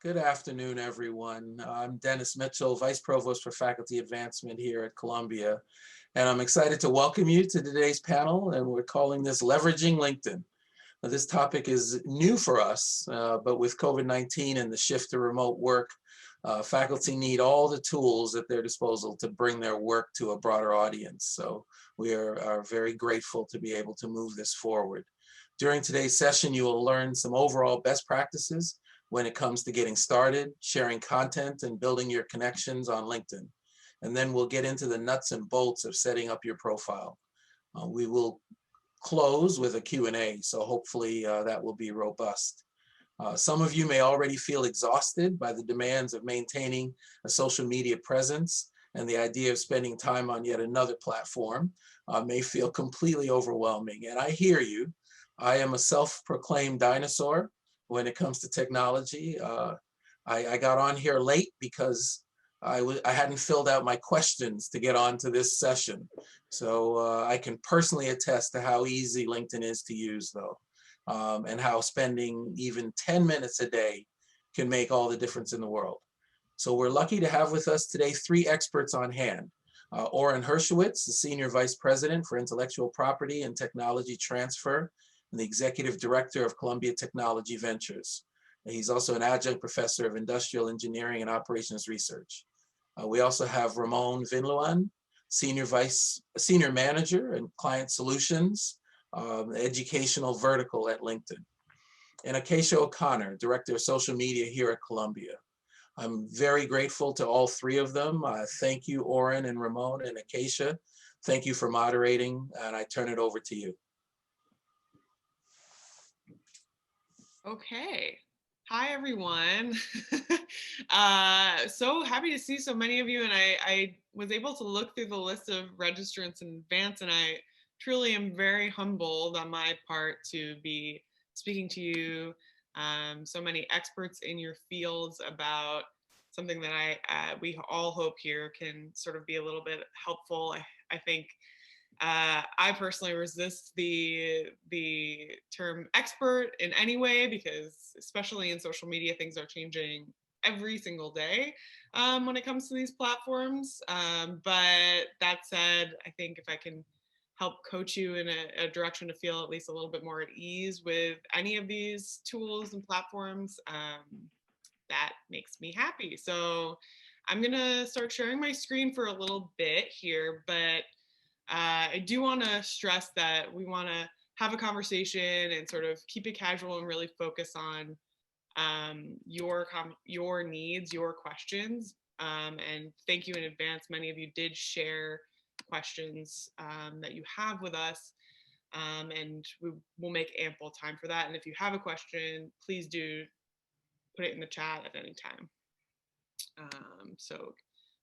Good afternoon, everyone. I'm Dennis Mitchell, Vice Provost for Faculty Advancement here at Columbia, and I'm excited to welcome you to today's panel, and we're calling this Leveraging LinkedIn. Now, this topic is new for us, but with COVID-19 and the shift to remote work, faculty need all the tools at their disposal to bring their work to a broader audience. So we are very grateful to be able to move this forward. During today's session, you will learn some overall best practices when it comes to getting started, sharing content, and building your connections on LinkedIn. And then we'll get into the nuts and bolts of setting up your profile. We will close with a Q&A, so hopefully that will be robust. Some of you may already feel exhausted by the demands of maintaining a social media presence, and the idea of spending time on yet another platform may feel completely overwhelming. And I hear you. I am a self-proclaimed dinosaur when it comes to technology. I got on here late because I hadn't filled out my questions to get on to this session. So I can personally attest to how easy LinkedIn is to use, though, and how spending even 10 minutes a day can make all the difference in the world. So we're lucky to have with us today three experts on hand. Oren Hershowitz, the Senior Vice President for Intellectual Property and Technology Transfer, and the Executive Director of Columbia Technology Ventures. He's also an adjunct professor of industrial engineering and operations research. We also have Ramon Vinluan, Senior Manager and Client Solutions, educational vertical at LinkedIn. And Acacia O'Connor, Director of Social Media here at Columbia. I'm very grateful to all three of them. Thank you, Oren and Ramon and Acacia. Thank you for moderating, and I turn it over to you. Okay. Hi, everyone. So happy to see so many of you. And I was able to look through the list of registrants in advance, and I truly am very humbled on my part to be speaking to you, so many experts in your fields about something that we all hope here can sort of be a little bit helpful. I think I personally resist the term expert in any way, because especially in social media, things are changing every single day when it comes to these platforms. But that said, I think if I can help coach you in a direction to feel at least a little bit more at ease with any of these tools and platforms, that makes me happy. So I'm gonna start sharing my screen for a little bit here, but I do want to stress that we want to have a conversation and sort of keep it casual and really focus on your needs, your questions. And thank you in advance. Many of you did share questions that you have with us, and we will make ample time for that. And if you have a question, please do put it in the chat at any time. So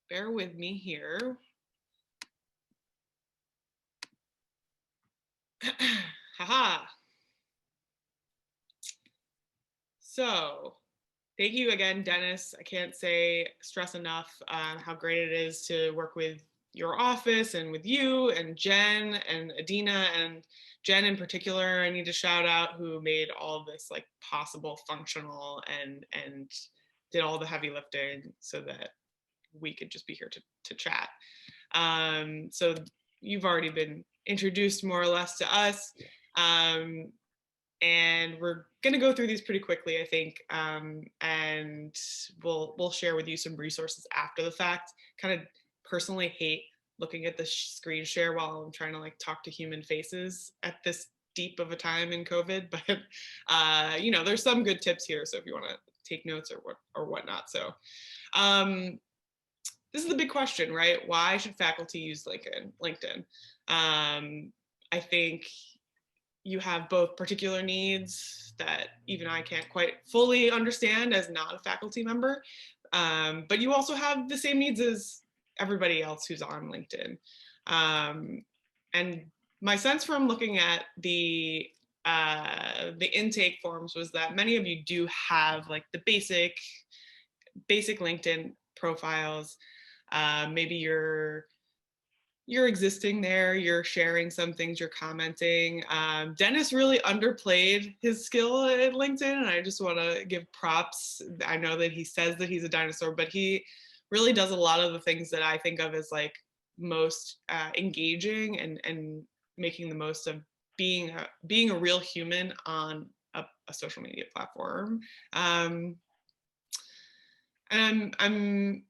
bear with me here. Haha. So thank you again, Dennis. I can't stress enough how great it is to work with your office and with you and Jen and Adina, and Jen in particular, I need to shout out, who made all of this like possible, functional, and did all the heavy lifting so that we could just be here to chat. So you've already been introduced more or less to us. And we're going to go through these pretty quickly, I think, and we'll share with you some resources after the fact. Kind of personally hate looking at the screen share while I'm trying to like talk to human faces at this deep of a time in COVID, but you know, there's some good tips here. So if you want to take notes or whatnot. So this is the big question, right? Why should faculty use LinkedIn? I think you have both particular needs that even I can't quite fully understand as not a faculty member, but you also have the same needs as everybody else who's on LinkedIn. And my sense from looking at the intake forms was that many of you do have like the basic LinkedIn profiles. Maybe you're you're existing there, you're sharing some things, you're commenting. Dennis really underplayed his skill at LinkedIn, and I just want to give props. I know that he says that he's a dinosaur, but he really does a lot of the things that I think of as like most engaging and making the most of being a real human on a social media platform. And I'm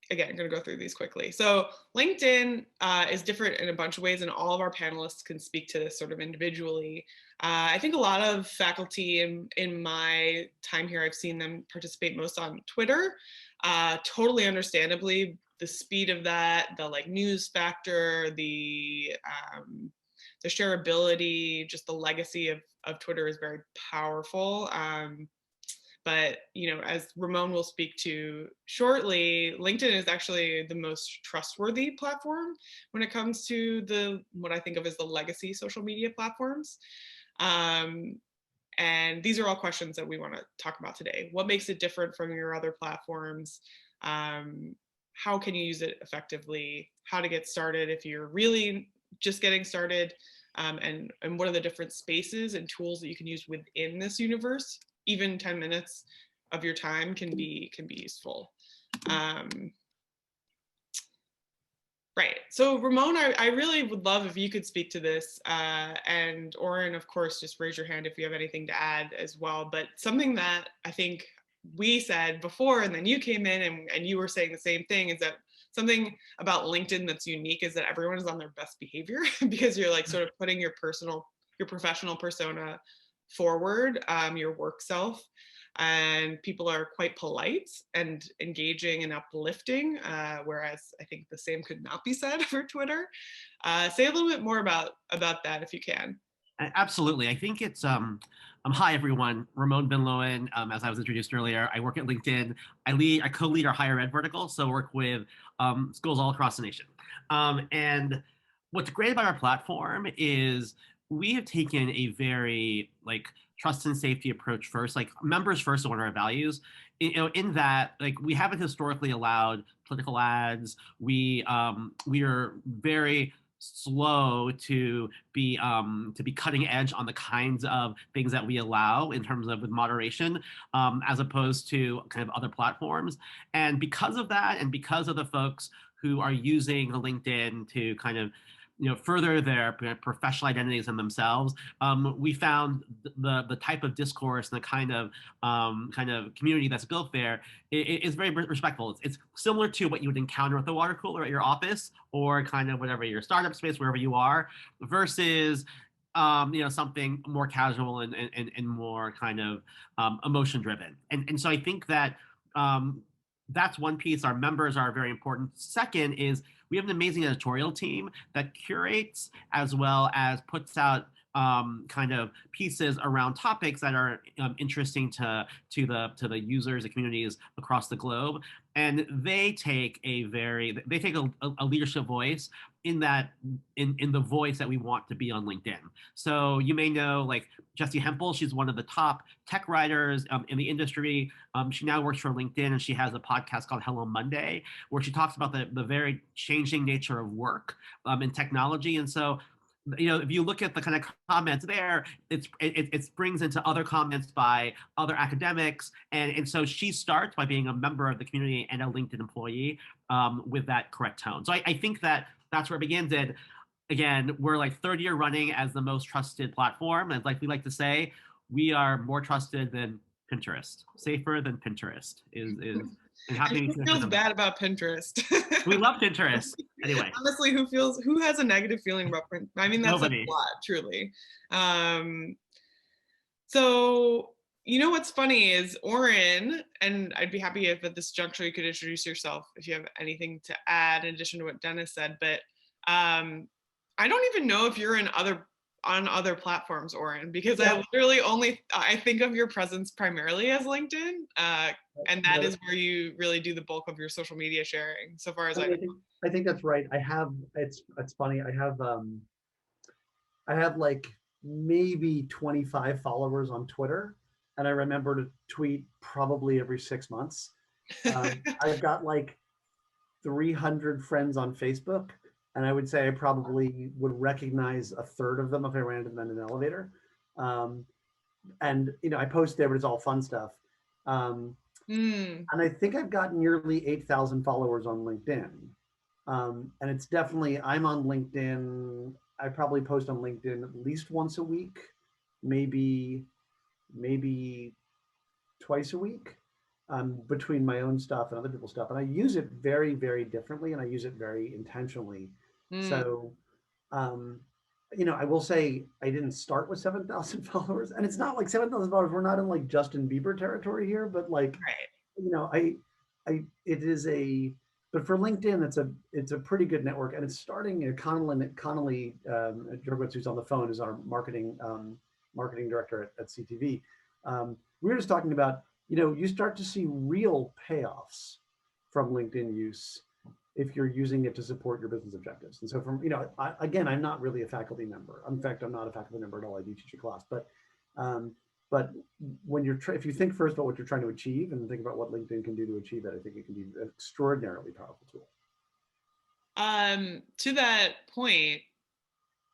again going to go through these quickly. So LinkedIn is different in a bunch of ways, and all of our panelists can speak to this sort of individually. I think a lot of faculty in my time here, I've seen them participate most on Twitter. Totally understandably, the speed of that, the like news factor, the shareability, just the legacy of Twitter is very powerful. But as Ramon will speak to shortly, LinkedIn is actually the most trustworthy platform when it comes to what I think of as the legacy social media platforms. And these are all questions that we want to talk about today. What makes it different from your other platforms? How can you use it effectively? How to get started if you're really just getting started? And what are the different spaces and tools that you can use within this universe? Even 10 minutes of your time can be useful. Right. So Ramon, I really would love if you could speak to this. And Oren, of course, just raise your hand if you have anything to add as well. But something that I think we said before, and then you came in and you were saying the same thing, is that something about LinkedIn that's unique is that everyone is on their best behavior because you're like sort of putting your professional persona forward, your work self, and people are quite polite and engaging and uplifting, whereas I think the same could not be said for Twitter. Say a little bit more about that if you can. Absolutely. I think it's hi everyone, Ramon Benloen. As I was introduced earlier, I work at LinkedIn. I co-lead our higher ed vertical, so work with schools all across the nation. And what's great about our platform is we have taken a very like trust and safety approach first, like members first is one of our values. In that, like we haven't historically allowed political ads. We are very slow to be cutting edge on the kinds of things that we allow in terms of with moderation, as opposed to kind of other platforms. And because of that, and because of the folks who are using LinkedIn to kind of further their professional identities and themselves, we found the type of discourse and the kind of community that's built there is very respectful. It's similar to what you would encounter at the water cooler at your office or kind of whatever your startup space, wherever you are, versus something more casual and more kind of emotion driven. And so I think that that's one piece. Our members are very important. Second is we have an amazing editorial team that curates as well as puts out kind of pieces around topics that are interesting to the users, the communities across the globe, and they take a leadership voice in the voice that we want to be on LinkedIn. So you may know like Jessie Hempel, she's one of the top tech writers in the industry. She now works for LinkedIn, and she has a podcast called Hello Monday, where she talks about the very changing nature of work in technology. And so if you look at the kind of comments there, it springs into other comments by other academics. And so she starts by being a member of the community and a LinkedIn employee with that correct tone. So I think that's where it begins. And again, we're like third year running as the most trusted platform. And like we like to say, we are more trusted than Pinterest, safer than Pinterest is and who feels bad about Pinterest? We love Pinterest. Anyway. Honestly, who has a negative feeling about Pinterest? I mean, that's Nobody. A lot, truly. So, what's funny is Oren, and I'd be happy if at this juncture you could introduce yourself if you have anything to add in addition to what Dennis said, but I don't even know if you're on other platforms, Oren, because I literally I think of your presence primarily as LinkedIn, and that is where you really do the bulk of your social media sharing, so far as I know. I think that's right. It's funny. I have like maybe 25 followers on Twitter, and I remember to tweet probably every 6 months. I've got like 300 friends on Facebook, and I would say I probably would recognize a third of them if I ran into them in an elevator. Um, and I post there, but it's all fun stuff. And I think I've got nearly 8,000 followers on LinkedIn. And it's definitely, I'm on LinkedIn. I probably post on LinkedIn at least once a week, maybe twice a week, between my own stuff and other people's stuff. And I use it very, very differently, and I use it very intentionally. So, I will say I didn't start with 7,000 followers, and it's not like 7,000 followers. We're not in like Justin Bieber territory here, but like, Right. it is but for LinkedIn, it's a pretty good network, and it's starting. Connolly Jurgowitz, who's on the phone, is our marketing director at CTV. We were just talking about, you start to see real payoffs from LinkedIn use if you're using it to support your business objectives. And so again, I'm not really a faculty member. In fact, I'm not a faculty member at all. I do teach a class, but when if you think first about what you're trying to achieve and think about what LinkedIn can do to achieve it, I think it can be an extraordinarily powerful tool. To that point,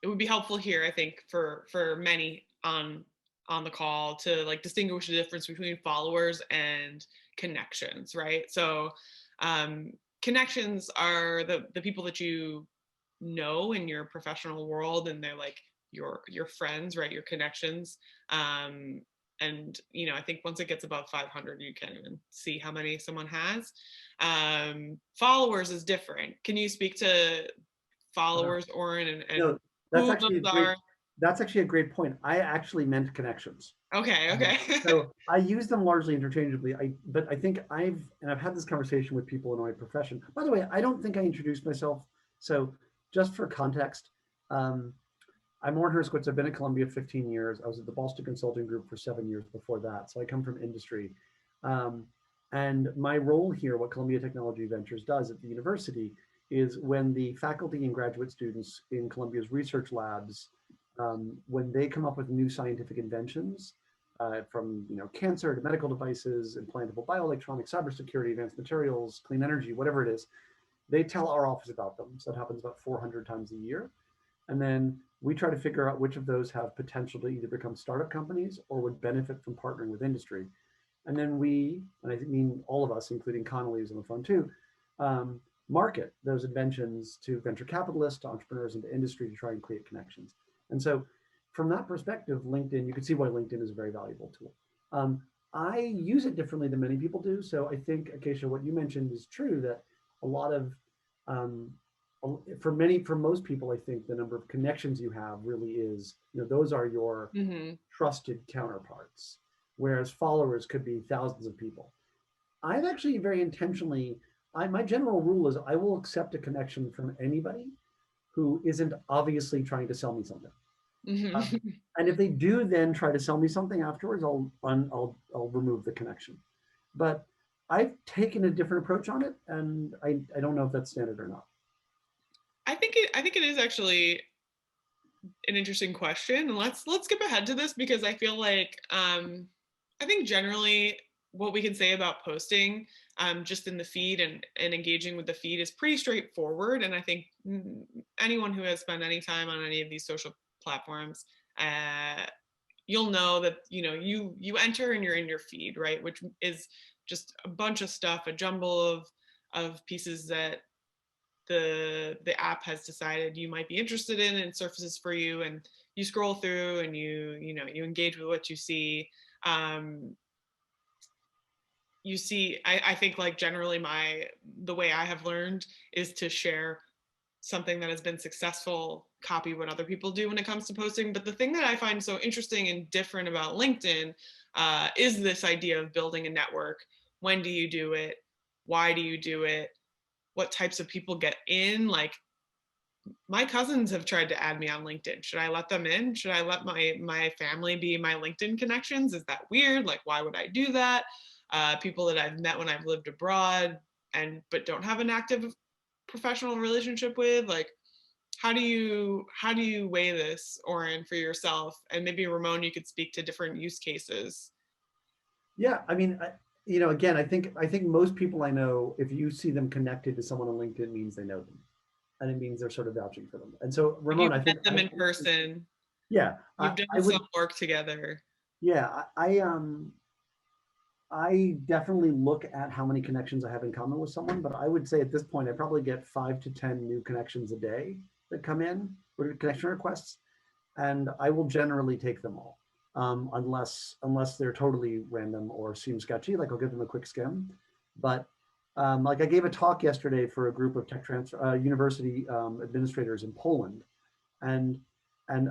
it would be helpful here, I think, for many on the call to like distinguish the difference between followers and connections, right? So connections are the people that you know in your professional world, and they're like your friends, right? Your connections. And I think once it gets above 500, you can't even see how many someone has. Followers is different. Can you speak to followers, Oren, and No, who those are? that's actually a great point. I actually meant connections. Okay. So I use them largely interchangeably. But I think I've had this conversation with people in my profession. By the way, I don't think I introduced myself. So just for context, I'm Oren Herskowitz. I've been at Columbia 15 years. I was at the Boston Consulting Group for 7 years before that. So I come from industry. And my role here, what Columbia Technology Ventures does at the university, is when the faculty and graduate students in Columbia's research labs, when they come up with new scientific inventions, from cancer to medical devices, implantable bioelectronics, cybersecurity, advanced materials, clean energy, whatever it is, they tell our office about them. So it happens about 400 times a year. And then we try to figure out which of those have potential to either become startup companies or would benefit from partnering with industry. And then and I mean all of us, including Connolly, who's on the phone too, market those inventions to venture capitalists, to entrepreneurs, and to industry to try and create connections. And so from that perspective, LinkedIn, you can see why LinkedIn is a very valuable tool. I use it differently than many people do. So I think, Acacia, what you mentioned is true, that a lot of, for most people, I think the number of connections you have really is, those are your trusted counterparts, whereas followers could be thousands of people. I've actually very intentionally, my general rule is I will accept a connection from anybody who isn't obviously trying to sell me something. And if they do then try to sell me something afterwards, I'll remove the connection. But I've taken a different approach on it, and I don't know if that's standard or not. I think it is actually an interesting question. And let's skip ahead to this, because I feel like I think generally what we can say about posting just in the feed and engaging with the feed is pretty straightforward. And I think anyone who has spent any time on any of these social platforms, you'll know that you enter and you're in your feed, right? Which is just a bunch of stuff, a jumble of pieces that the app has decided you might be interested in and surfaces for you, and you scroll through and you engage with what you see. You see, I think like generally the way I have learned is to share something that has been successful, copy what other people do when it comes to posting. But the thing that I find so interesting and different about LinkedIn is this idea of building a network. When do you do it? Why do you do it? What types of people get in? Like, my cousins have tried to add me on LinkedIn. Should I let them in? Should I let my family be my LinkedIn connections? Is that weird? Like, why would I do that? People that I've met when I've lived abroad but don't have an active professional relationship with, like, how do you weigh this, Oren, for yourself? And maybe Ramon, you could speak to different use cases. Yeah, I mean, again, I think most people I know, if you see them connected to someone on LinkedIn, means they know them. and it means they're sort of vouching for them. And so, You've Ramon, I think met them in person. yeah, You've done I would, some work together. yeah, I definitely look at how many connections I have in common with someone, but I would say at this point, I probably get 5 to 10 new connections a day that come in, or connection requests, and I will generally take them all, unless they're totally random or seem sketchy. Like I'll give them a quick skim, but like I gave a talk yesterday for a group of tech transfer university administrators in Poland, and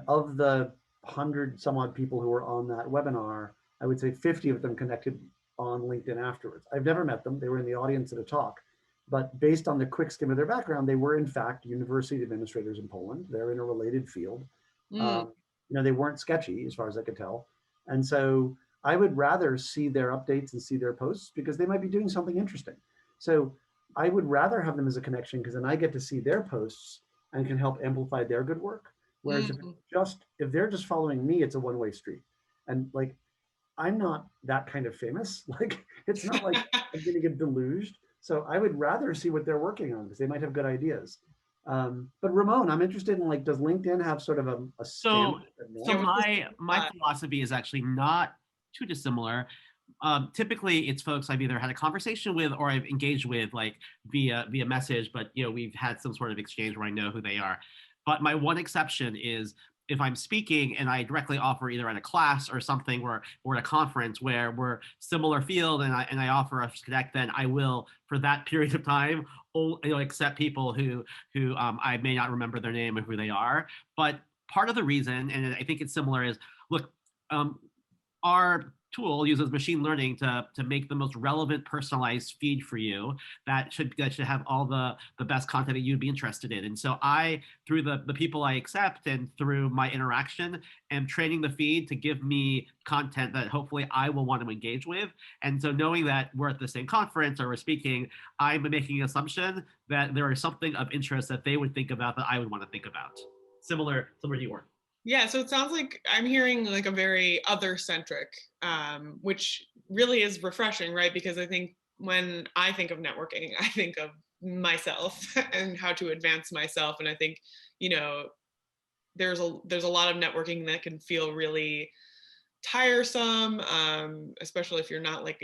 of the 100 some odd people who were on that webinar, I would say 50 of them connected on LinkedIn afterwards. I've never met them. They were in the audience at a talk, but based on the quick skim of their background, they were in fact university administrators in Poland. They're in a related field. Mm. You know, they weren't sketchy as far as I could tell. And so I would rather see their updates and see their posts because they might be doing something interesting. So I would rather have them as a connection because then I get to see their posts and can help amplify their good work. Whereas if they're just following me, it's a one-way street. And like I'm not that kind of famous. Like it's not like I'm going to get deluged. So I would rather see what they're working on because they might have good ideas. But Ramon, I'm interested in like, does LinkedIn have sort of a So, stamp? my philosophy is actually not too dissimilar. Typically, it's folks I've either had a conversation with or I've engaged with, like via message. But we've had some sort of exchange where I know who they are. But my one exception is if I'm speaking and I directly offer either at a class or something or at a conference where we're similar field and I offer us to connect, then I will for that period of time accept people who I may not remember their name or who they are. But part of the reason, and I think it's similar, is look, our tool uses machine learning to make the most relevant personalized feed for you that should have all the best content that you'd be interested in. And so I, through the people I accept and through my interaction, am training the feed to give me content that hopefully I will want to engage with. And so knowing that we're at the same conference or we're speaking, I'm making an assumption that there is something of interest that they would think about that I would want to think about. Similar to your. Yeah, so it sounds like I'm hearing like a very other-centric, which really is refreshing, right? Because I think when I think of networking, I think of myself and how to advance myself. And I think, there's a lot of networking that can feel really tiresome, especially if you're not like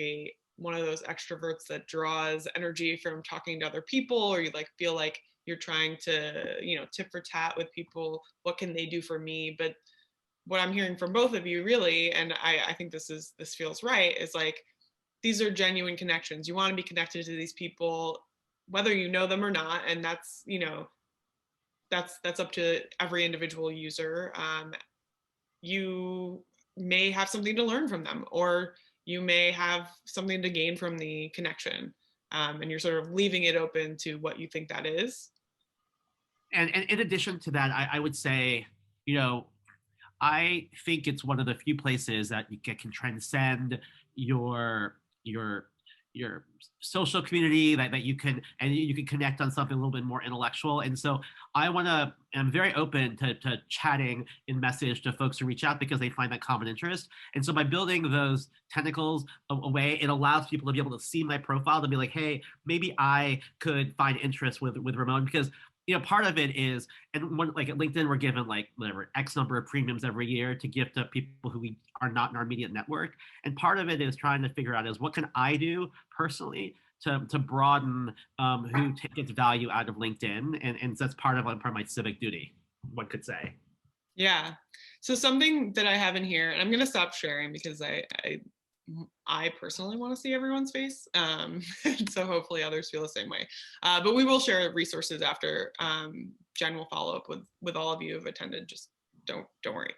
one of those extroverts that draws energy from talking to other people, or you like feel like you're trying to tit for tat with people, what can they do for me? But what I'm hearing from both of you really, and I think this feels right, is like these are genuine connections. You want to be connected to these people whether you know them or not, and that's that's up to every individual user. You may have something to learn from them, or you may have something to gain from the connection, and you're sort of leaving it open to what you think that is. And in addition to that, I would say, I think it's one of the few places that you can transcend your social community that you can connect on something a little bit more intellectual. And so I'm very open to chatting in message to folks who reach out because they find that common interest. And so by building those tentacles away, it allows people to be able to see my profile to be like, hey, maybe I could find interest with Ramon, because part of it is, and like at LinkedIn, we're given like whatever X number of premiums every year to give to people who we are not in our immediate network. And part of it is trying to figure out is what can I do personally to broaden who gets value out of LinkedIn, and that's part of my civic duty, one could say. Yeah. So something that I have in here, and I'm going to stop sharing because I personally want to see everyone's face. So hopefully others feel the same way. But we will share resources after. Jen will follow up with all of you who've attended. Just don't worry.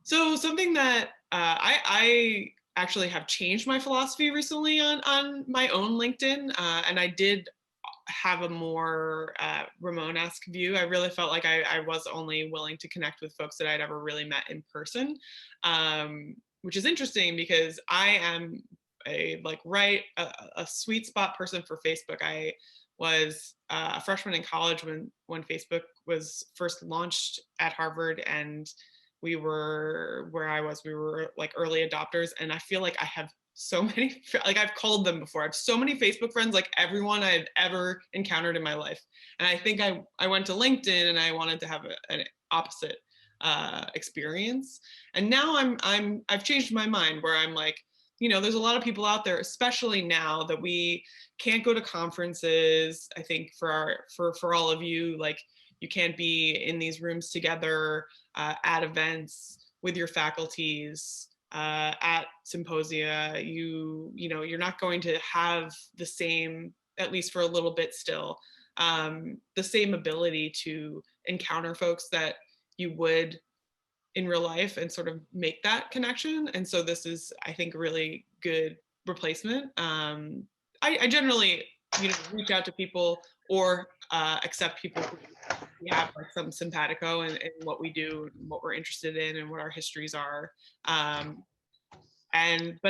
So something that I actually have changed my philosophy recently on my own LinkedIn, and I did have a more Ramon-esque view. I really felt like I was only willing to connect with folks that I'd ever really met in person, which is interesting because I am a sweet spot person for Facebook. I was a freshman in college when Facebook was first launched at Harvard, and where I was, we were like early adopters, and I feel like I have so many, like I've called them before. I have so many Facebook friends, like everyone I've ever encountered in my life. And I think I went to LinkedIn and I wanted to have an opposite experience. And now I've changed my mind where I'm like, you know, there's a lot of people out there, especially now that we can't go to conferences. I think for all of you, like you can't be in these rooms together at events with your faculties, at symposia. You know, you're not going to have the same, at least for a little bit still, the same ability to encounter folks that you would in real life and sort of make that connection. And so this is, I think, a really good replacement. I generally, you know, reach out to people or accept people who we have like some simpatico in what we do, and what we're interested in, and what our histories are. But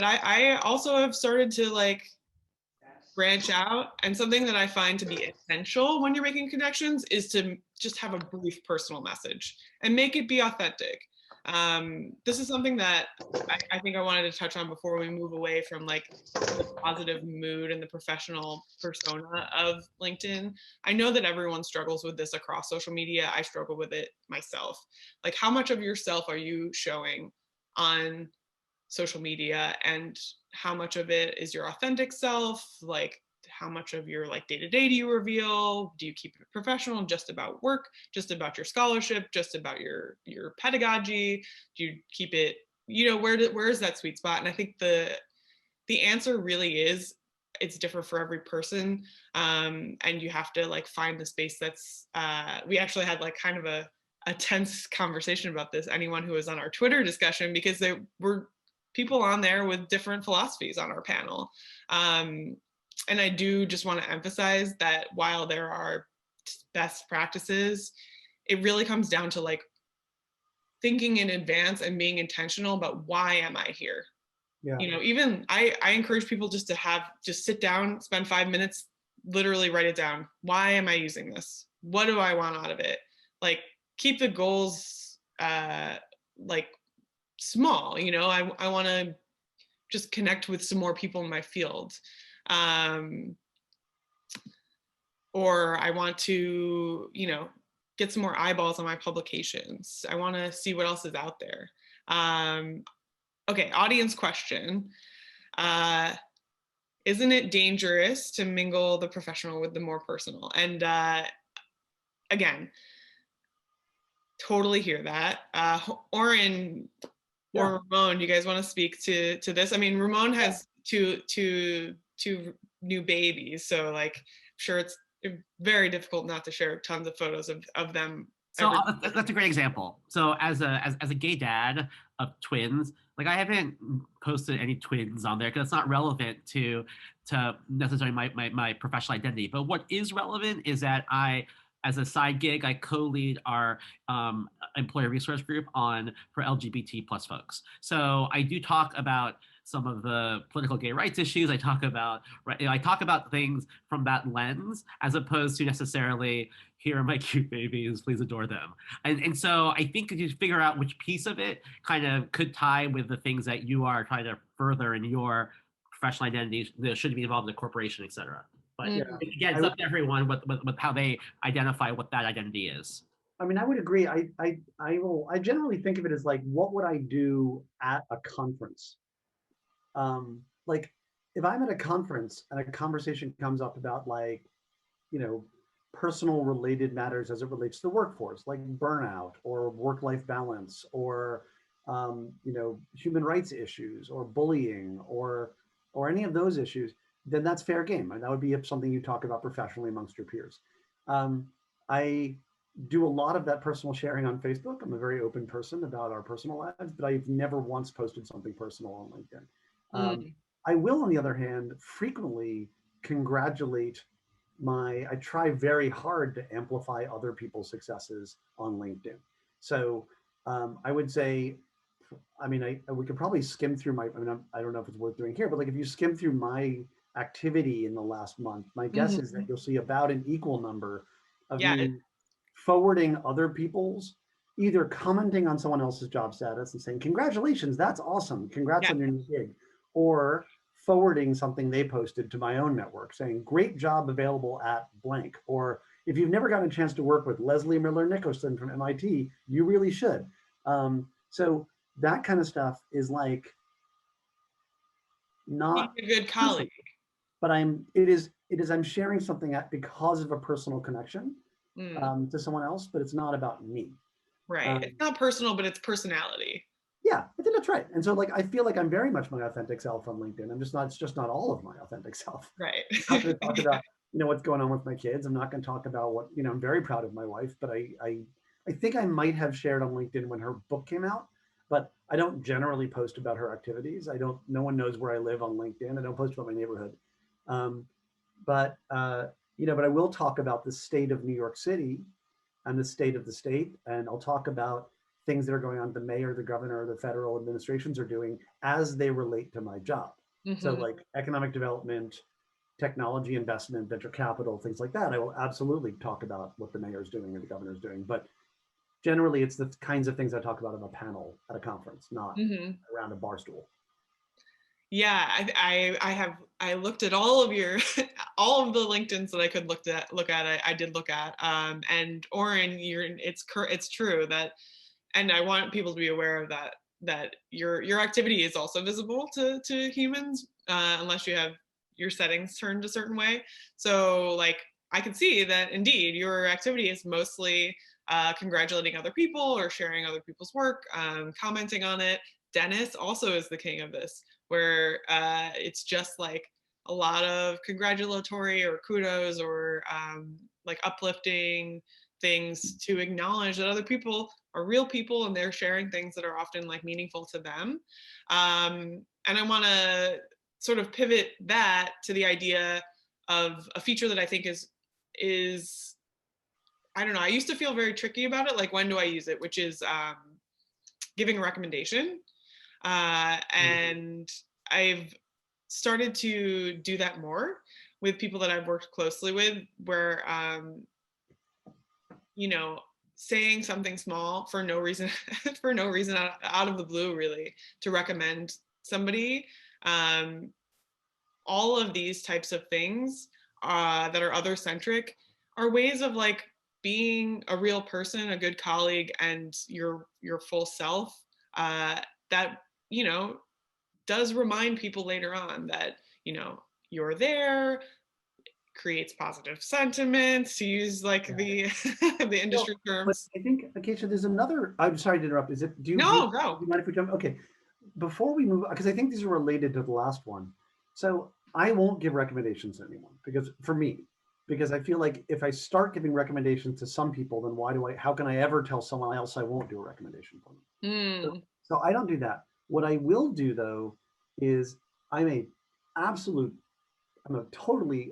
I also have started to like branch out, and something that I find to be essential when you're making connections is to just have a brief personal message and make it be authentic. This is something that I think I wanted to touch on before we move away from like the positive mood and the professional persona of LinkedIn. I know that everyone struggles with this across social media. I struggle with it myself. Like, how much of yourself are you showing on social media, and how much of it is your authentic self? Like, how much of your like day-to-day do you reveal? Do you keep it professional, just about work, just about your scholarship, just about your pedagogy? Do you keep it, you know, where is that sweet spot? And I think the answer really is, it's different for every person, and you have to like find the space that's we actually had like kind of a tense conversation about this, anyone who was on our Twitter discussion, because there were people on there with different philosophies on our panel. And I do just want to emphasize that while there are best practices, it really comes down to like thinking in advance and being intentional about, why am I here? Yeah. You know, even I encourage people just to sit down, spend 5 minutes, literally write it down. Why am I using this? What do I want out of it? Like, keep the goals like small. You know, I want to just connect with some more people in my field, or I want to, you know, get some more eyeballs on my publications. I want to see what else is out there. Okay, audience question. Isn't it dangerous to mingle the professional with the more personal? And again, totally hear that. Oren or Ramon, you guys want to speak to this? I mean, Ramon has two new babies, so like, I'm sure it's very difficult not to share tons of photos of them. So that's a great example. So as a gay dad of twins, like I haven't posted any twins on there because it's not relevant to necessarily my professional identity. But what is relevant is that as a side gig, I co-lead our employer resource group for LGBT plus folks. So I do talk about some of the political gay rights issues. I talk about things from that lens, as opposed to necessarily, here are my cute babies, please adore them. And so I think if you figure out which piece of it kind of could tie with the things that you are trying to further in your professional identity that should be involved in the corporation, et cetera. But again, it's up to everyone with how they identify what that identity is. I mean, I would agree. I generally think of it as like, what would I do at a conference? Like, if I'm at a conference and a conversation comes up about, like, you know, personal related matters as it relates to the workforce, like burnout or work-life balance, or you know, human rights issues or bullying or any of those issues, then that's fair game. And that would be something you talk about professionally amongst your peers. I do a lot of that personal sharing on Facebook. I'm a very open person about our personal lives, but I've never once posted something personal on LinkedIn. I will, on the other hand, frequently congratulate I try very hard to amplify other people's successes on LinkedIn. So I would say, I mean, we could probably skim through I don't know if it's worth doing here, but like, if you skim through my activity in the last month, my guess is that you'll see about an equal number of me forwarding other people's either commenting on someone else's job status and saying, congratulations, that's awesome. Congrats Yeah. on your new gig. Or forwarding something they posted to my own network saying, great job available at blank. Or if you've never gotten a chance to work with Leslie Miller Nicholson from MIT, you really should. So that kind of stuff is like not Being a good colleague. but I'm sharing something because of a personal connection to someone else, but it's not about me. Right. It's not personal, but it's personality. Yeah, I think that's right. And so like I feel like I'm very much my authentic self on LinkedIn. It's just not all of my authentic self. Right. I'm not going to talk about, what's going on with my kids. I'm not going to talk about what, I'm very proud of my wife, but I think I might have shared on LinkedIn when her book came out, but I don't generally post about her activities. No one knows where I live on LinkedIn. I don't post about my neighborhood. But I will talk about the state of New York City and the state of the state, and I'll talk about things that are going on the mayor, the governor, the federal administrations are doing as they relate to my job. So like economic development, technology investment, venture capital, things like that. I will absolutely talk about what the mayor's doing or the governor's doing, but generally it's the kinds of things I talk about in a panel at a conference, not around a bar stool. Yeah, I looked at all of your all of the LinkedIns that I could look at. I did look at, and Oren, it's true that, and I want people to be aware of that your activity is also visible to humans unless you have your settings turned a certain way. So like I can see that indeed your activity is mostly congratulating other people or sharing other people's work, commenting on it. Dennis also is the king of this, where it's just like a lot of congratulatory or kudos or like uplifting things to acknowledge that other people are real people and they're sharing things that are often like meaningful to them. And I want to sort of pivot that to the idea of a feature that I think is I don't know, I used to feel very tricky about it, like when do I use it, which is giving a recommendation. And I've started to do that more with people that I've worked closely with, where saying something small for no reason out of the blue, really, to recommend somebody. All of these types of things that are other centric are ways of like being a real person, a good colleague, and your full self. That does remind people later on that you're there, creates positive sentiments, to use like the the industry terms. But I think, Acacia, there's another. I'm sorry to interrupt. Is it? Do you mind if we jump? Okay, before we move, because I think these are related to the last one. So I won't give recommendations to anyone because I feel like if I start giving recommendations to some people, then how can I ever tell someone else I won't do a recommendation for them? So I don't do that. What I will do though is I'm a totally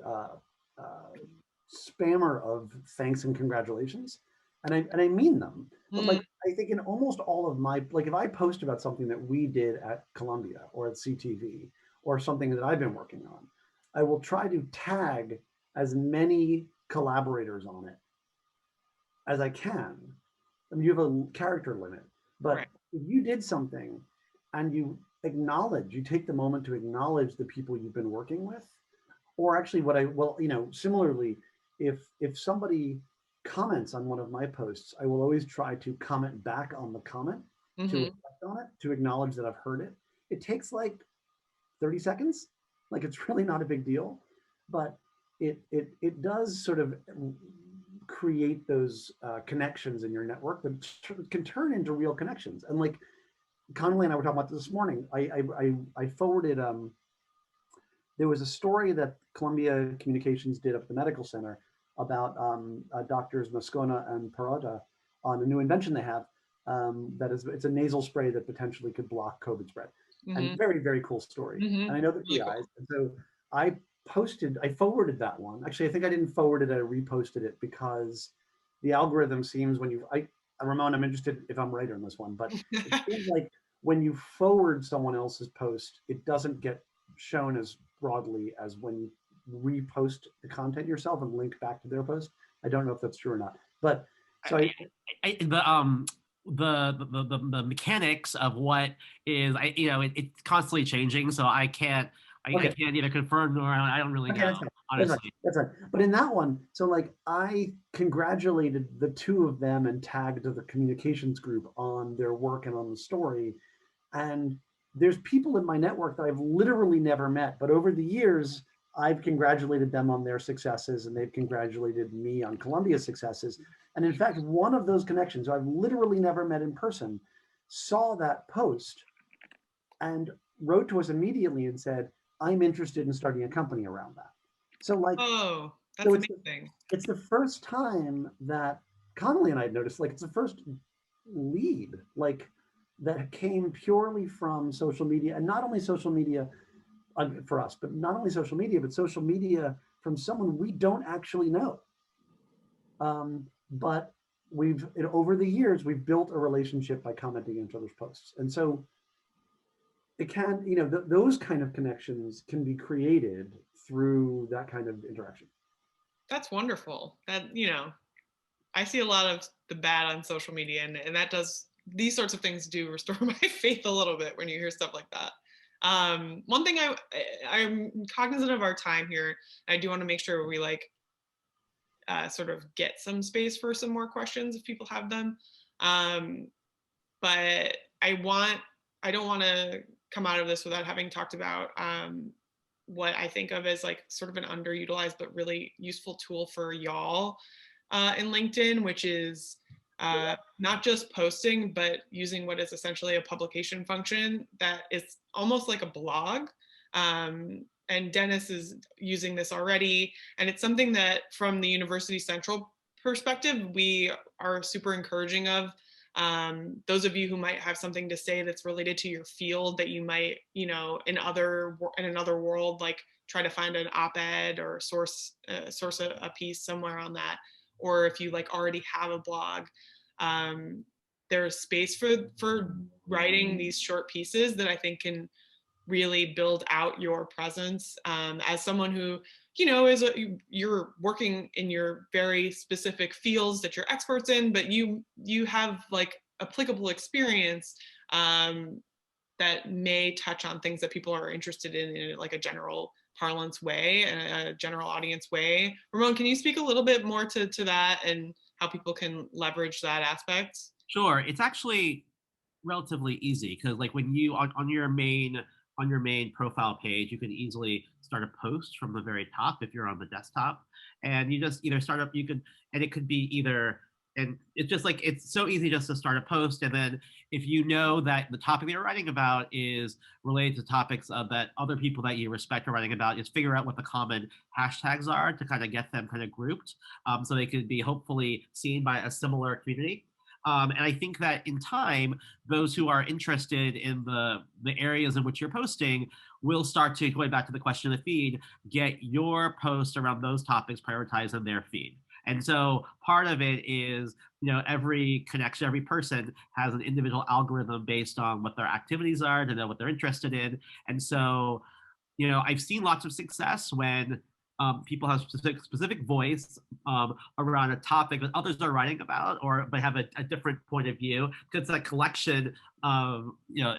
spammer of thanks and congratulations, and I mean them. But like I think in almost all of my, like if I post about something that we did at Columbia or at CTV or something that I've been working on, I will try to tag as many collaborators on it as I can. I mean, you have a character limit, but if you did something and you take the moment to acknowledge the people you've been working with, or actually similarly, if somebody comments on one of my posts, I will always try to comment back on the comment to reflect on it, to acknowledge that I've heard it. It takes like 30 seconds. Like it's really not a big deal, but it does sort of create those connections in your network that can turn into real connections. And like Connolly and I were talking about this morning, I forwarded, there was a story that Columbia Communications did up at the medical center about doctors Moscona and Perrotta on a new invention they have. It's a nasal spray that potentially could block COVID spread. And very, very cool story. And I know the PIs. And so I forwarded that one. Actually, I think I didn't forward it, I reposted it because the algorithm seems Ramon, I'm interested if I'm right on this one, but it seems like when you forward someone else's post, it doesn't get shown as broadly as when you repost the content yourself and link back to their post. I don't know if that's true or not, but so the mechanics of what is, it's constantly changing, so I Okay. can't either confirm nor I don't really Okay, know, that's fine. honestly. That's fine. But in that one, so like I congratulated the two of them and tagged the communications group on their work and on the story. And there's people in my network that I've literally never met, but over the years, I've congratulated them on their successes and they've congratulated me on Columbia's successes. And in fact, one of those connections who I've literally never met in person saw that post and wrote to us immediately and said, I'm interested in starting a company around that. So like, Oh, that's so amazing. it's the first time that Connolly and I noticed, like it's the first lead, like that came purely from social media, and not only social media for us, but not only social media, but social media from someone we don't actually know. But over the years, we've built a relationship by commenting on each other's posts. And so it can, those kind of connections can be created through that kind of interaction. That's wonderful. That, I see a lot of the bad on social media, and these sorts of things do restore my faith a little bit when you hear stuff like that. One thing I'm cognizant of our time here. I do want to make sure we sort of get some space for some more questions if people have them. But I don't want to come out of this without having talked about what I think of as like sort of an underutilized but really useful tool for y'all in LinkedIn, which is not just posting, but using what is essentially a publication function that is almost like a blog. And Dennis is using this already. And it's something that from the University Central perspective, we are super encouraging of. Those of you who might have something to say that's related to your field that you might, in another world, like try to find an op-ed or source a piece somewhere on that. Or if you like already have a blog, there's space for writing these short pieces that I think can really build out your presence as someone who, you're working in your very specific fields that you're experts in, but you have like applicable experience that may touch on things that people are interested in like a general parlance way, a general audience way. Ramon, can you speak a little bit more to that and how people can leverage that aspect? Sure, it's actually relatively easy because like when you on your main profile page, you can easily start a post from the very top if you're on the desktop, and you just either start up. You could, and it could be either, and it's just like it's so easy just to start a post, and then if you know that the topic that you're writing about is related to topics that other people that you respect are writing about, just figure out what the common hashtags are to kind of get them kind of grouped, so they could be hopefully seen by a similar community. And I think that in time, those who are interested in the areas in which you're posting will start to, going back to the question of the feed, get your posts around those topics prioritized in their feed. And so part of it is, every connection, every person has an individual algorithm based on what their activities are to know what they're interested in. And so, I've seen lots of success when people have specific voice around a topic that others are writing about, or but have a different point of view. Because it's that collection of,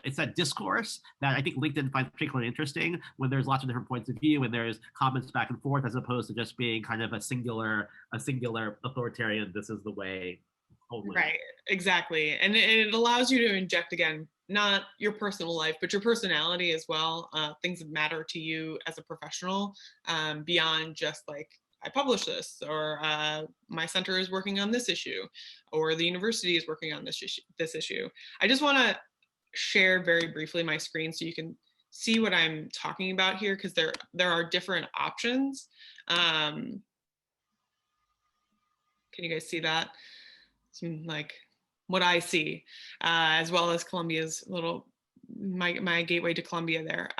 it's that discourse that I think LinkedIn finds particularly interesting when there's lots of different points of view and there's comments back and forth, as opposed to just being kind of a singular authoritarian, this is the way. Totally. Right, exactly. And it allows you to inject, again, not your personal life, but your personality as well, things that matter to you as a professional, beyond just like, I publish this, or my center is working on this issue, or the university is working on this issue. I just want to share very briefly my screen so you can see what I'm talking about here, because there are different options. Can you guys see that? Some like what I see, as well as Columbia's little, my gateway to Columbia there.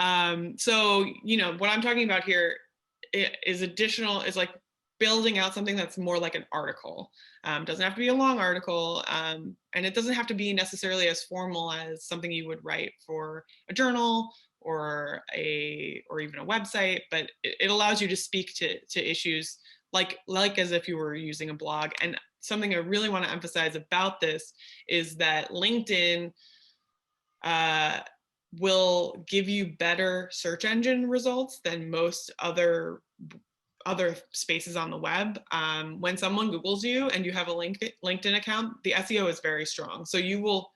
So, what I'm talking about here is like building out something that's more like an article. Doesn't have to be a long article, and it doesn't have to be necessarily as formal as something you would write for a journal or even a website, but it allows you to speak to issues like as if you were using a blog. And something I really want to emphasize about this is that LinkedIn will give you better search engine results than most other spaces on the web. When someone Googles you and you have a LinkedIn account, the SEO is very strong. So your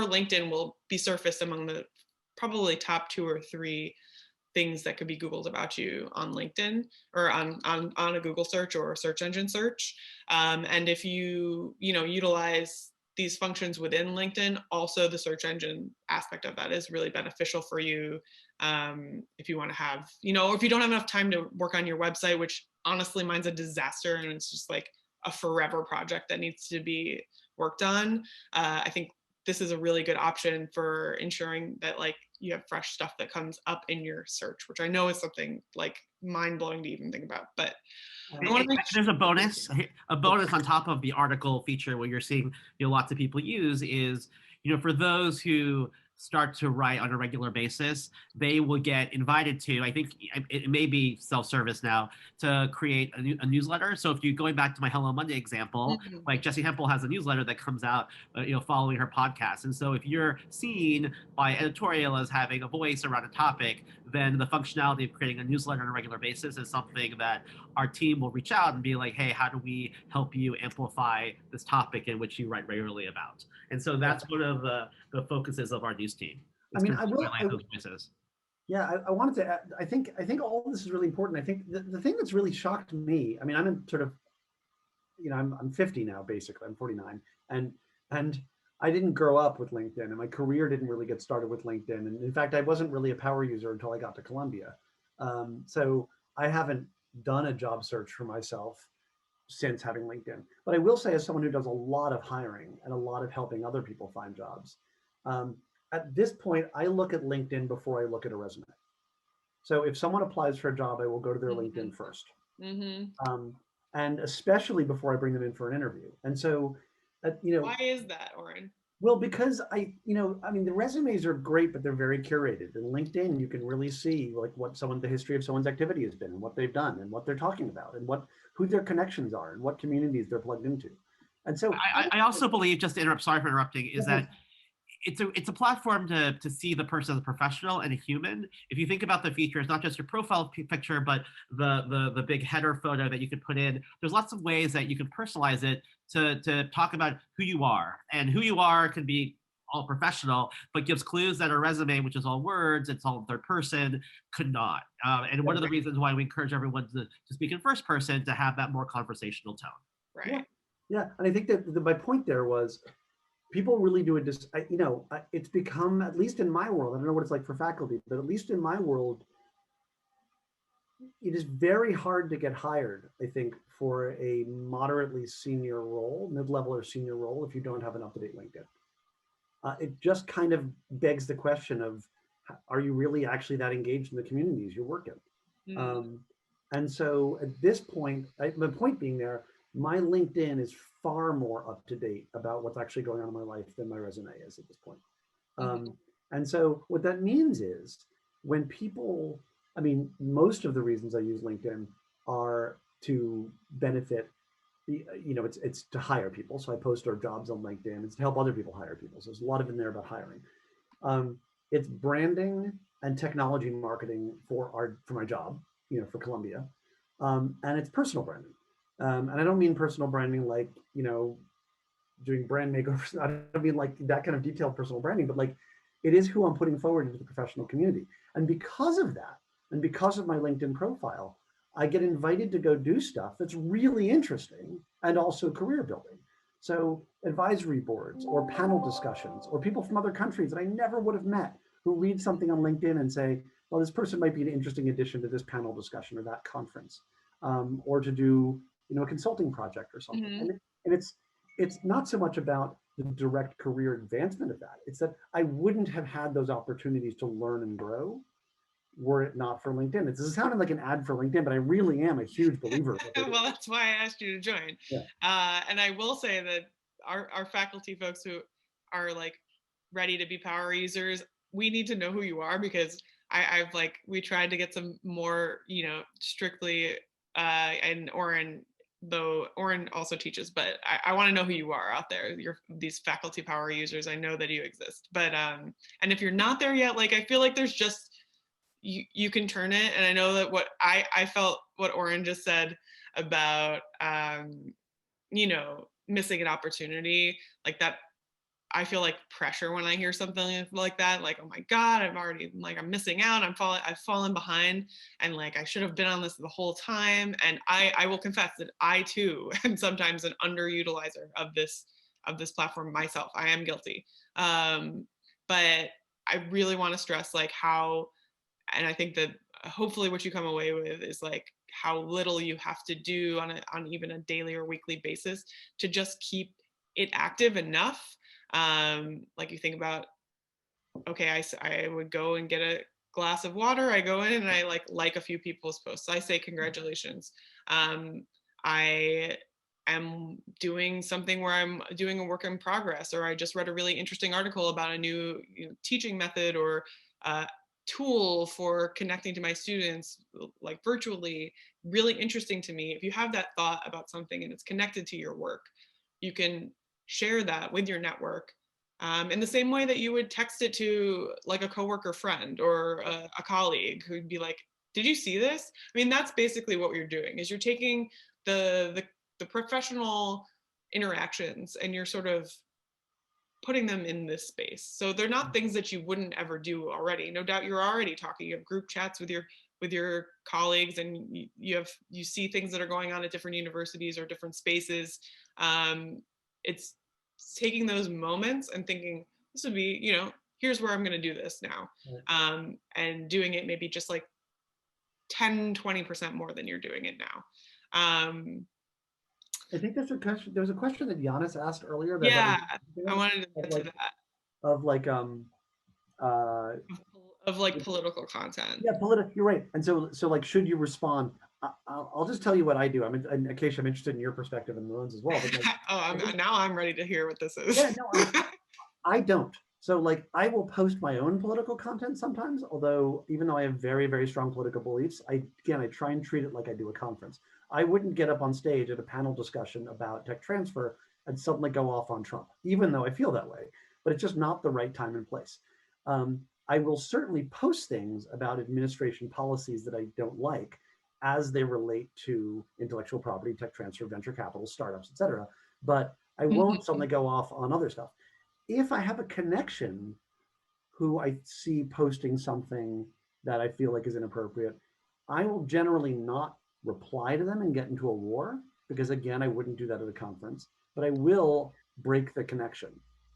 LinkedIn will be surfaced among the probably top 2 or 3 things that could be Googled about you on LinkedIn or on a Google search or a search engine search. And if you utilize these functions within LinkedIn, also the search engine aspect of that is really beneficial for you. If you want to have, or if you don't have enough time to work on your website, which honestly mine's a disaster and it's just like a forever project that needs to be worked on. I think this is a really good option for ensuring that like you have fresh stuff that comes up in your search, which I know is something like mind blowing to even think about. But I want to make There's a bonus on top of the article feature what you're seeing lots of people use is for those who start to write on a regular basis, they will get invited to, I think it may be self-service now, to create a newsletter. So if you're going back to my Hello Monday example, like Jessie Hempel has a newsletter that comes out, following her podcast. And so if you're seen by editorial as having a voice around a topic, then the functionality of creating a newsletter on a regular basis is something that our team will reach out and be like, hey, how do we help you amplify this topic in which you write regularly about? And so that's one of the focuses of our news team. I mean, I will. Those voices. Yeah, I wanted to add, I think all of this is really important. I think the thing that's really shocked me, I mean, I'm in sort of, I'm 50 now, basically. I'm 49. And I didn't grow up with LinkedIn, and my career didn't really get started with LinkedIn. And in fact, I wasn't really a power user until I got to Columbia. So I haven't done a job search for myself since having LinkedIn. But I will say, as someone who does a lot of hiring and a lot of helping other people find jobs, at this point, I look at LinkedIn before I look at a resume. So if someone applies for a job, I will go to their LinkedIn first. And especially before I bring them in for an interview. And so, why is that, Oren? Well, because I mean, the resumes are great, but they're very curated. In LinkedIn, you can really see like what the history of someone's activity has been and what they've done and what they're talking about and who their connections are and what communities they're plugged into. And so I also believe, just to interrupt, sorry for interrupting, is that it's a platform to see the person as a professional and a human. If you think about the features, not just your profile picture, but the big header photo that you could put in, there's lots of ways that you can personalize it to talk about who you are. And who you are can be all professional, but gives clues that a resume, which is all words, it's all in third person, could not. And one of the reasons why we encourage everyone to speak in first person, to have that more conversational tone. Right. Yeah. And I think that my point there was, people really do it. It's become, at least in my world, I don't know what it's like for faculty, but at least in my world, it is very hard to get hired, I think, for a moderately senior role, mid-level or senior role, if you don't have an up-to-date LinkedIn. It just kind of begs the question of, are you really actually that engaged in the communities you work in? And so at this point, the point being there, my LinkedIn is far more up to date about what's actually going on in my life than my resume is at this point. And so what that means is, when people, I mean, most of the reasons I use LinkedIn are to benefit, it's to hire people. So I post our jobs on LinkedIn. It's to help other people hire people. So there's a lot of in there about hiring. It's branding and technology marketing for my job, for Columbia. And it's personal branding. And I don't mean personal branding like, doing brand makeovers. I don't mean like that kind of detailed personal branding, but like, it is who I'm putting forward into the professional community. And because of that, and because of my LinkedIn profile, I get invited to go do stuff that's really interesting and also career building. So advisory boards or panel discussions or people from other countries that I never would have met who read something on LinkedIn and say, well, this person might be an interesting addition to this panel discussion or that conference, or to do, a consulting project or something. And it's not so much about the direct career advancement of that. It's that I wouldn't have had those opportunities to learn and grow were it not for LinkedIn. This is sounding like an ad for LinkedIn, but I really am a huge believer of it. Well, that's why I asked you to join. Yeah. And I will say that our faculty folks who are like ready to be power users, we need to know who you are, because we tried to get some more, strictly and Oren, though Oren also teaches, but I want to know who you are out there. You're these faculty power users. I know that you exist, but and if you're not there yet, like I feel like there's just you can turn it. And I know that what I felt what Oren just said about you know, missing an opportunity like that. I feel like pressure when I hear something like that, like, oh my God, I'm missing out. I've fallen behind, and like, I should have been on this the whole time. And I will confess that I too am sometimes an underutilizer of this platform myself. I am guilty. But I really want to stress like how, and I think that hopefully what you come away with is like how little you have to do on even a daily or weekly basis to just keep it active enough. Like you think about, okay, I would go and get a glass of water. I go in and I like a few people's posts. I say congratulations. I am doing something where I'm doing a work in progress, or I just read a really interesting article about a new teaching method or tool for connecting to my students like virtually. Really interesting to me. If you have that thought about something and it's connected to your work, you can share that with your network in the same way that you would text it to like a coworker friend or a colleague who'd be like, did you see this? I mean, that's basically what you're doing, is you're taking the professional interactions and you're sort of putting them in this space. So they're not things that you wouldn't ever do already. No doubt you're already talking. You have group chats with your colleagues, and you see things that are going on at different universities or different spaces. It's taking those moments and thinking, this would be, here's where I'm going to do this now. And doing it maybe just like 10-20% more than you're doing it now. I think there's a question. There was a question that Giannis asked earlier. That Yeah, I wanted to get to that. Of like of like political content. Yeah, political. You're right. And so like, should you respond? I'll just tell you what I do. In case I'm interested in your perspective and Maroon's as well. But like, now I'm ready to hear what this is. Yeah, no, I don't. So like, I will post my own political content sometimes. Although even though I have very, very strong political beliefs, I try and treat it like I do a conference. I wouldn't get up on stage at a panel discussion about tech transfer and suddenly go off on Trump, even though I feel that way. But it's just not the right time and place. I will certainly post things about administration policies that I don't like as they relate to intellectual property, tech transfer, venture capital, startups, et cetera. But I won't suddenly go off on other stuff. If I have a connection who I see posting something that I feel like is inappropriate, I will generally not reply to them and get into a war, because again, I wouldn't do that at a conference, but I will break the connection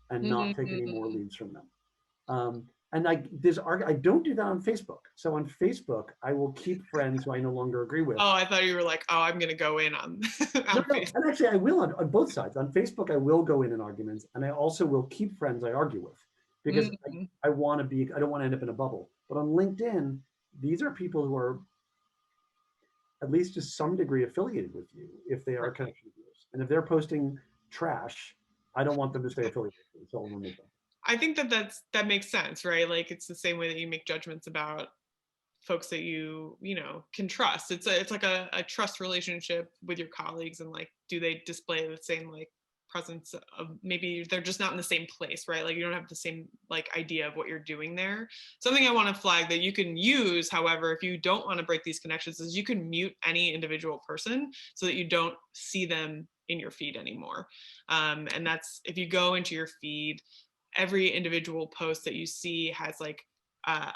and not take any more leads from them. And I don't do that on Facebook. So on Facebook, I will keep friends who I no longer agree with. Oh, I thought you were like, oh, I'm going to go in on, no, and actually I will on both sides. On Facebook, I will go in arguments, and I also will keep friends I argue with, because I don't want to end up in a bubble. But on LinkedIn, these are people who are at least to some degree affiliated with you, if they are connection viewers. And if they're posting trash, I don't want them to stay affiliated with you, so I'll remove them. I think that makes sense, right? Like, it's the same way that you make judgments about folks that you can trust. It's like a trust relationship with your colleagues, and like, do they display the same like presence of, maybe they're just not in the same place, right? Like, you don't have the same like idea of what you're doing there. Something I want to flag that you can use, however, if you don't want to break these connections, is you can mute any individual person so that you don't see them in your feed anymore. And that's, if you go into your feed, every individual post that you see has like a ...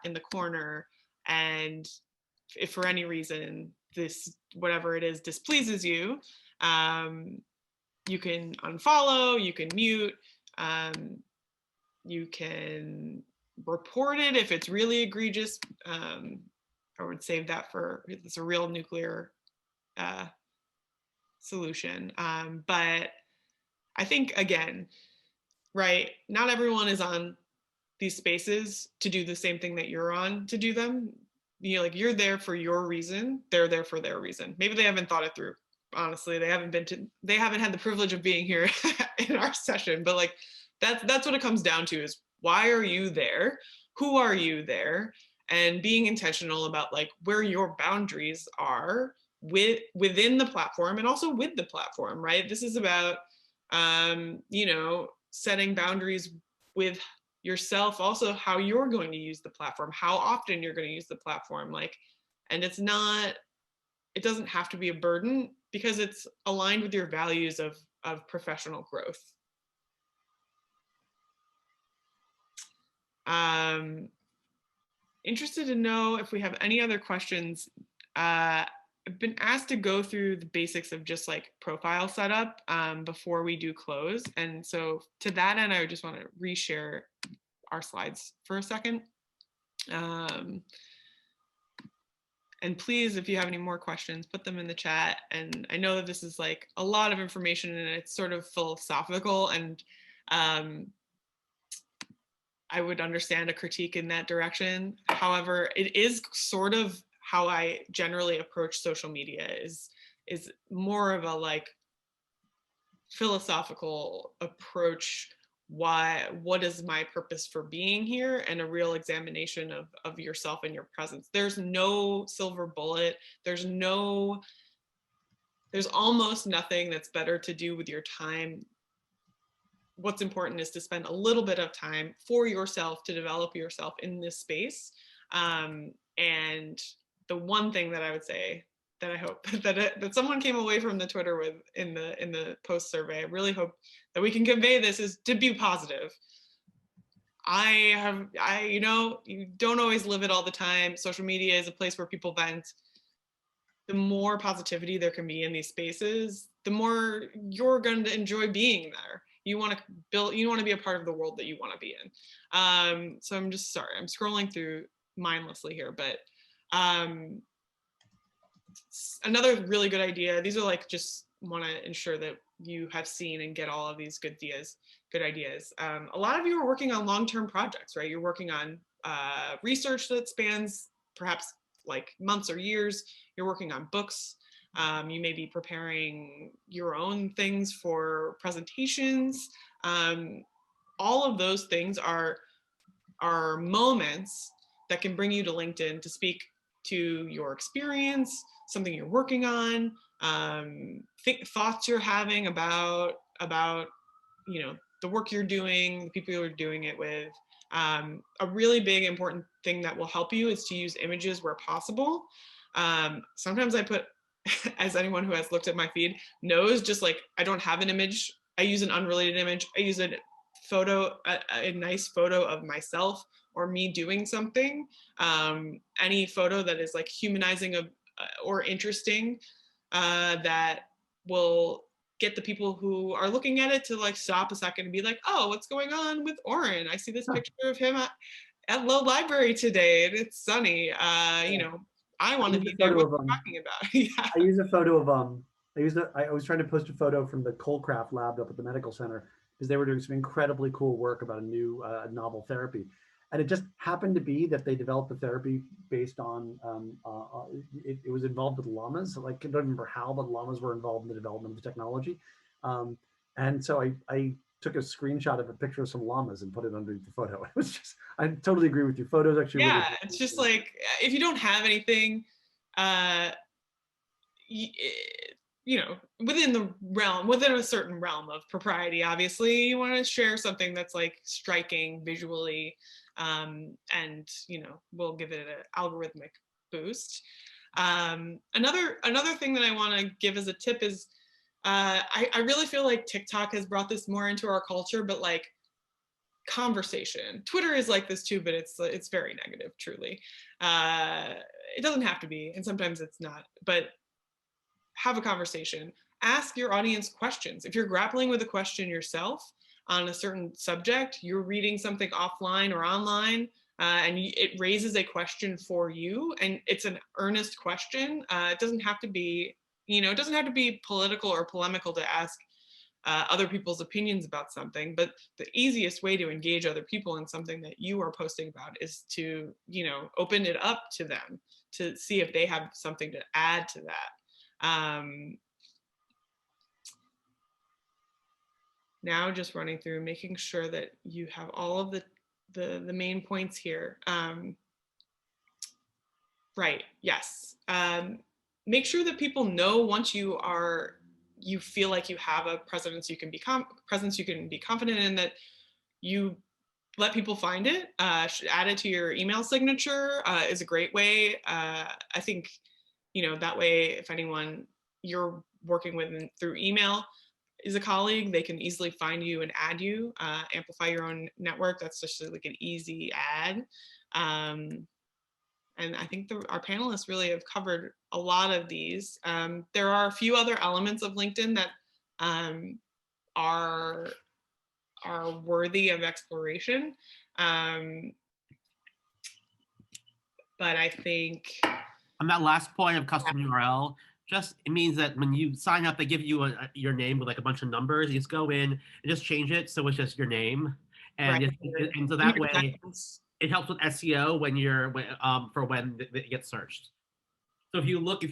in the corner, and if for any reason this, whatever it is, displeases you, you can unfollow, you can mute, you can report it if it's really egregious. I would save that for, it's a real nuclear solution. But I think, again, right, not everyone is on these spaces to do the same thing that you're on to do them. Like, you're there for your reason, they're there for their reason. Maybe they haven't thought it through. Honestly, they haven't had the privilege of being here in our session, but like, that's what it comes down to, is why are you there? Who are you there? and being intentional about like where your boundaries are within the platform and also with the platform, right? This is about, you know, setting boundaries with yourself, also how you're going to use the platform, how often you're going to use the platform, like, and it's not, it doesn't have to be a burden because it's aligned with your values of professional growth. Interested to know if we have any other questions. I've been asked to go through the basics of just like profile setup before we do close. And so to that end, I just want to reshare our slides for a second. And please, if you have any more questions, put them in the chat. And I know that this is like a lot of information and it's sort of philosophical, and I would understand a critique in that direction. However, it is sort of how I generally approach social media, is more of a like philosophical approach. What is my purpose for being here, and a real examination of yourself and your presence. There's no silver bullet. There's almost nothing that's better to do with your time. What's important is to spend a little bit of time for yourself to develop yourself in this space. And the one thing that I would say that I hope that someone came away from the Twitter with in the post survey, I really hope that we can convey this, is to be positive. You know, you don't always live it all the time. Social media is a place where people vent. The more positivity there can be in these spaces, the more you're going to enjoy being there. You want to be a part of the world that you want to be in. So I'm just sorry, I'm scrolling through mindlessly here, but another really good idea. These are like, just want to ensure that you have seen and get all of these good ideas. A lot of you are working on long-term projects, right? You're working on research that spans perhaps like months or years. You're working on books. You may be preparing your own things for presentations. All of those things are moments that can bring you to LinkedIn to speak to your experience, something you're working on, thoughts you're having about you know, the work you're doing, the people you're doing it with. A really big important thing that will help you is to use images where possible. Sometimes I put, as anyone who has looked at my feed knows, just like I don't have an image, I use an unrelated image. I use a photo, a nice photo of myself or me doing something. Any photo that is like humanizing or interesting, that will get the people who are looking at it to like stop a second and be like, oh, what's going on with Oren? I see this picture of him at Low Library today and it's sunny. You know, I want to be there. What we're talking about. Yeah. I use a photo of I was trying to post a photo from the Colecraft lab up at the medical center, because they were doing some incredibly cool work about a new novel therapy. And it just happened to be that they developed the therapy based on, it was involved with llamas. Like, I don't remember how, but llamas were involved in the development of the technology. And so I took a screenshot of a picture of some llamas and put it underneath the photo. It was just, I totally agree with you. Photos actually. Yeah, really it's just like, if you don't have anything, you know, within a certain realm of propriety, obviously, you want to share something that's like striking visually, and, you know, we'll give it an algorithmic boost. Another thing that I want to give as a tip is, I really feel like TikTok has brought this more into our culture, but like conversation. Twitter is like this too, but it's very negative, truly. It doesn't have to be, and sometimes it's not, but have a conversation. Ask your audience questions. If you're grappling with a question yourself on a certain subject, you're reading something offline or online, and it raises a question for you, and it's an earnest question. It doesn't have to be, you know, it doesn't have to be political or polemical to ask other people's opinions about something, but the easiest way to engage other people in something that you are posting about is to, you know, open it up to them to see if they have something to add to that. Now just running through, making sure that you have all of the main points here. Right. Yes. Make sure that people know once you feel like you have a presence you can be confident in, that you let people find it. Add it to your email signature is a great way. I think, that way, if anyone you're working with through email is a colleague, they can easily find you and add you, amplify your own network. That's just like an easy add. And I think our panelists really have covered a lot of these. There are a few other elements of LinkedIn that are worthy of exploration. But I think on that last point of custom URL, it means that when you sign up, they give you your name with like a bunch of numbers. You just go in and just change it so it's just your name, and right. and so that way it helps with SEO when it gets searched. So if you look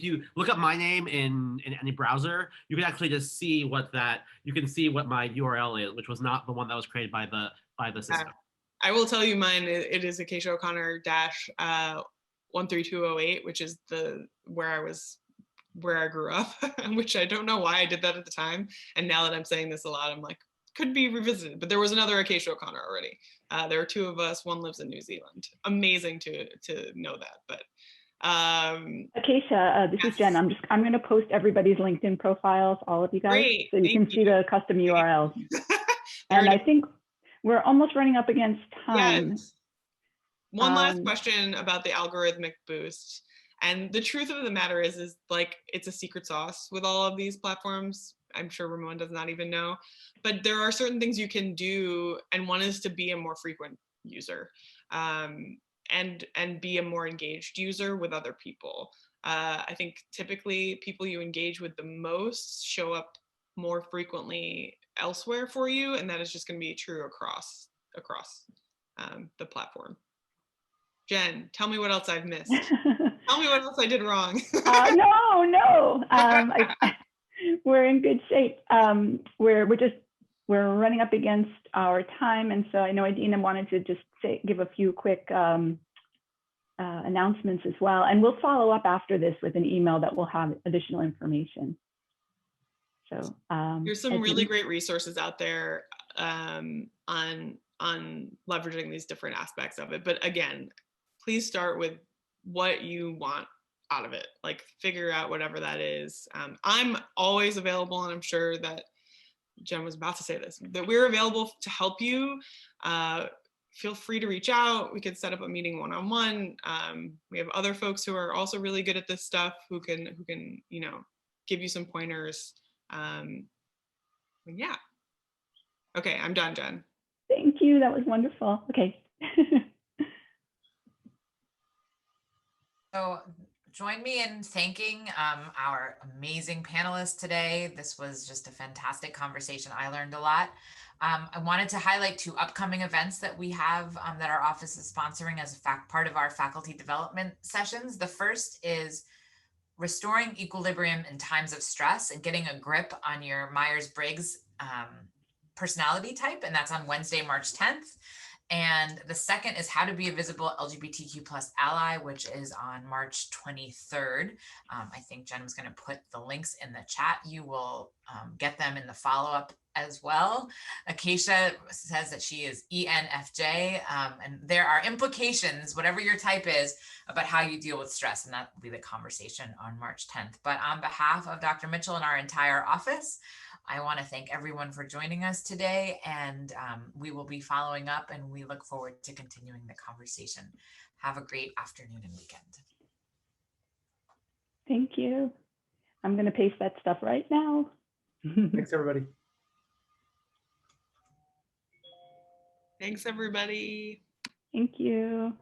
up my name in any browser, you can actually just see what my URL is, which was not the one that was created by the system. I will tell you mine. It is Acacia O'Connor -13208, which is where I grew up, which I don't know why I did that at the time. And now that I'm saying this a lot, I'm like, could be revisited. But there was another Acacia O'Connor already. There are two of us. One lives in New Zealand. Amazing to know that. But Acacia, this is Jen. I'm going to post everybody's LinkedIn profiles, all of you guys, great. so you can see the custom URLs. And I think we're almost running up against time. Yes. One last question about the algorithmic boost. And the truth of the matter is like, it's a secret sauce with all of these platforms. I'm sure Ramon does not even know, but there are certain things you can do. And one is to be a more frequent user, and be a more engaged user with other people. I think typically people you engage with the most show up more frequently elsewhere for you. And that is just going to be true across the platform. Jen, tell me what else I've missed. Tell me what else I did wrong. No. We're in good shape. We're running up against our time, and so I know Adina wanted to just give a few quick announcements as well, and we'll follow up after this with an email that will have additional information. So there's some really great resources out there on leveraging these different aspects of it. But again, please start with what you want out of it. Like, figure out whatever that is. I'm always available, and I'm sure that Jen was about to say this, that we're available to help you. Feel free to reach out. We could set up a meeting one-on-one. We have other folks who are also really good at this stuff who can give you some pointers. Yeah. Okay, I'm done, Jen. Thank you. That was wonderful. Okay. So join me in thanking our amazing panelists today. This was just a fantastic conversation. I learned a lot. I wanted to highlight 2 upcoming events that we have that our office is sponsoring as part of our faculty development sessions. The first is Restoring Equilibrium in Times of Stress and Getting a Grip on Your Myers-Briggs personality type, and that's on Wednesday, March 10th. And the second is How to Be a Visible LGBTQ+ Ally, which is on March 23rd. I think Jen was going to put the links in the chat. You will get them in the follow-up as well. Acacia says that she is ENFJ, and there are implications, whatever your type is, about how you deal with stress, and that will be the conversation on March 10th. But on behalf of Dr. Mitchell and our entire office, I want to thank everyone for joining us today, and we will be following up, and we look forward to continuing the conversation. Have a great afternoon and weekend. Thank you. I'm going to paste that stuff right now. Thanks, everybody. Thanks, everybody. Thank you.